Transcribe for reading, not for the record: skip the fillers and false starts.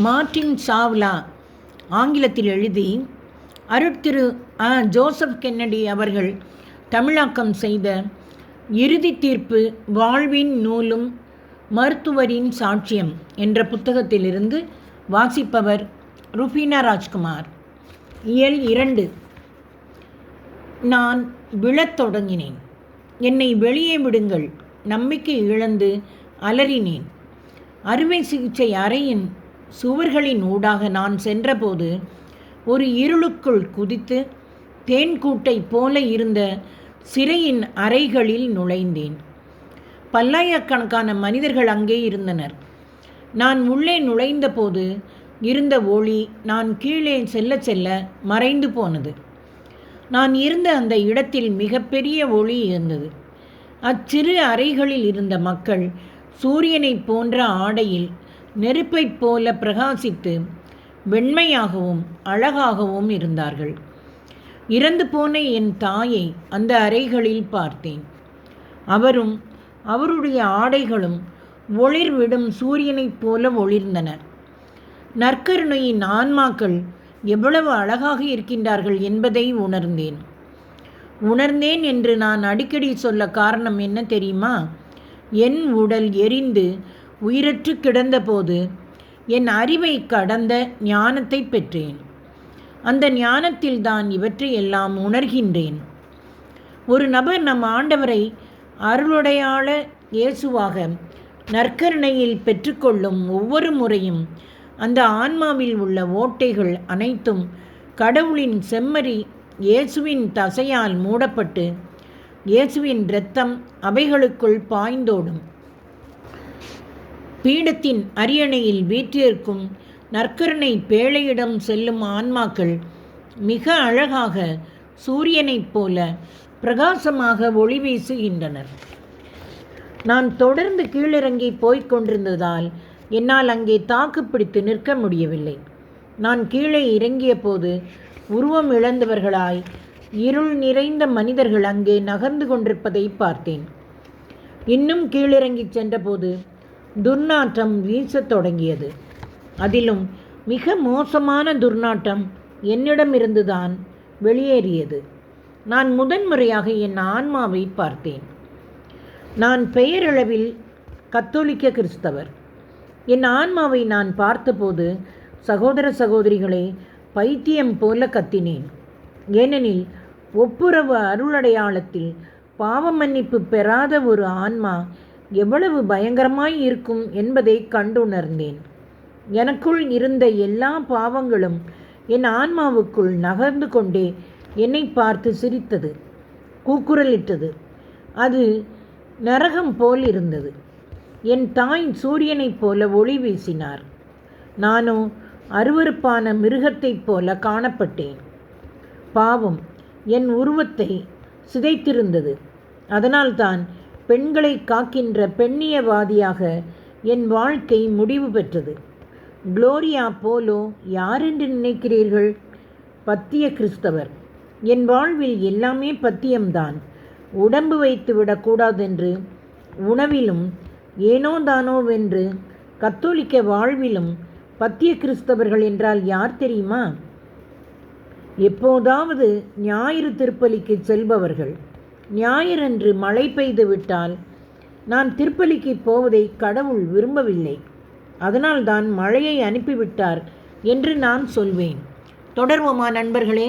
Martin Chawla ஆங்கிலத்தில் எழுதி அருட்திரு Joseph Kennedy அவர்கள் தமிழாக்கம் செய்த இறுதி தீர்ப்பு வாழ்வின் நூலும் மருத்துவரின் சாட்சியம் என்ற புத்தகத்திலிருந்து வாசிப்பவர் ருஃபீனா ராஜ்குமார். இயல் 2. நான் விழத் தொடங்கினேன். என்னை வெளியே விடுங்கள். நம்பிக்கை இழந்து அலறினேன். அறுவை சிகிச்சை அறையின் சுவர்களின் ஊடாக நான் சென்றபோது ஒரு இருளுக்குள் குதித்து தேன்கூட்டை போல இருந்த சிறையின் அறைகளில் நுழைந்தேன். பல்லாயிரக்கணக்கான மனிதர்கள் அங்கே இருந்தனர். நான் உள்ளே நுழைந்தபோது இருந்த ஒளி நான் கீழே செல்ல செல்ல மறைந்து போனது. நான் இருந்த அந்த இடத்தில் மிகப்பெரிய ஒளி இருந்தது. அச்சிறு அறைகளில் இருந்த மக்கள் சூரியனைப் போன்ற ஆடையில் நெருப்பைப் போல பிரகாசித்து வெண்மையாகவும் அழகாகவும் இருந்தார்கள். இறந்து போன என் தாயை அந்த அறைகளில் பார்த்தேன். அவரும் அவருடைய ஆடைகளும் ஒளிர்விடும் சூரியனைப் போல ஒளிர்ந்தன. நற்கருணையின் ஆன்மாக்கள் எவ்வளவு அழகாக இருக்கின்றார்கள் என்பதை உணர்ந்தேன் என்று நான் அடிக்கடி சொல்ல காரணம் என்ன தெரியுமா? என் உடல் எரிந்து உயிரற்று கிடந்தபோது என் அறிவை கடந்த ஞானத்தை பெற்றேன். அந்த ஞானத்தில்தான் இவற்றை எல்லாம் உணர்கின்றேன். ஒரு நபர் நம் ஆண்டவரை அருளுடையாள இயேசுவாக நற்கருணையில் பெற்றுக்கொள்ளும் ஒவ்வொரு முறையும் அந்த ஆன்மாவில் உள்ள ஓட்டைகள் அனைத்தும் கடவுளின் செம்மறி இயேசுவின் தசையால் மூடப்பட்டு இயேசுவின் இரத்தம் அவைகளுக்குள் பாய்ந்தோடும். பீடத்தின் அரியணையில் வீற்றிருக்கும் நற்கருணை பேழையிடம் செல்லும் ஆன்மாக்கள் மிக அழகாக சூரியனைப் போல பிரகாசமாக ஒளி வீசுகின்றனர். நான் தொடர்ந்து கீழிறங்கி போய்க் கொண்டிருந்ததால் என்னால் அங்கே தாக்குப்பிடித்து நிற்க முடியவில்லை. நான் கீழே இறங்கிய போது உருவம் இழந்தவர்களாய் இருள் நிறைந்த மனிதர்கள் அங்கே நகர்ந்து கொண்டிருப்பதை பார்த்தேன். இன்னும் கீழிறங்கி சென்றபோது துர்நாற்றம் வீசத் தொடங்கியது. அதிலும் மிக மோசமான துர்நாற்றம் என்னிடமிருந்துதான் வெளியேறியது. நான் முதன்முறையாக என் ஆன்மாவை பார்த்தேன். நான் பெயரளவில் கத்தோலிக்க கிறிஸ்தவர். என் ஆன்மாவை நான் பார்த்தபோது சகோதர சகோதரிகளே, பைத்தியம் போல கத்தினேன். ஏனெனில் ஒப்புரவு அருளடையாளத்தில் பாவ மன்னிப்பு பெறாத ஒரு ஆன்மா எவ்வளவு பயங்கரமாய் இருக்கும் என்பதை கண்டுணர்ந்தேன். எனக்குள் இருந்த எல்லா பாவங்களும் என் ஆன்மாவுக்குள் நகர்ந்து கொண்டே என்னை பார்த்து சிரித்தது, கூக்குரலிட்டது. அது நரகம் போல் இருந்தது. என் தாய் சூரியனைப் போல ஒளி வீசினார். நானோ அருவருப்பான மிருகத்தைப் போல காணப்பட்டேன். பாவம் என் உருவத்தை சிதைத்திருந்தது. அதனால்தான் பெண்களை காக்கின்ற பெண்ணியவாதியாக என் வாழ்க்கை முடிவு பெற்றது. குளோரியா போலோ யாரென்று நினைக்கிறீர்கள்? பத்திய கிறிஸ்தவர். என் வாழ்வில் எல்லாமே பத்தியம்தான். உடம்பு வைத்து விடக்கூடாதென்று உணவிலும் ஏனோ தானோவென்று கத்தோலிக்க வாழ்விலும் பத்திய கிறிஸ்தவர்கள் என்றால் யார் தெரியுமா? எப்போதாவது ஞாயிறு திருப்பலிக்கு செல்பவர்கள். ஞாயிறன்று மழை பெய்து விட்டால் நான் திருப்பலிக்கு போவதை கடவுள் விரும்பவில்லை, அதனால்தான் மழையை அனுப்பிவிட்டார் என்று நான் சொல்வேன். தொடர்வோமா நண்பர்களே?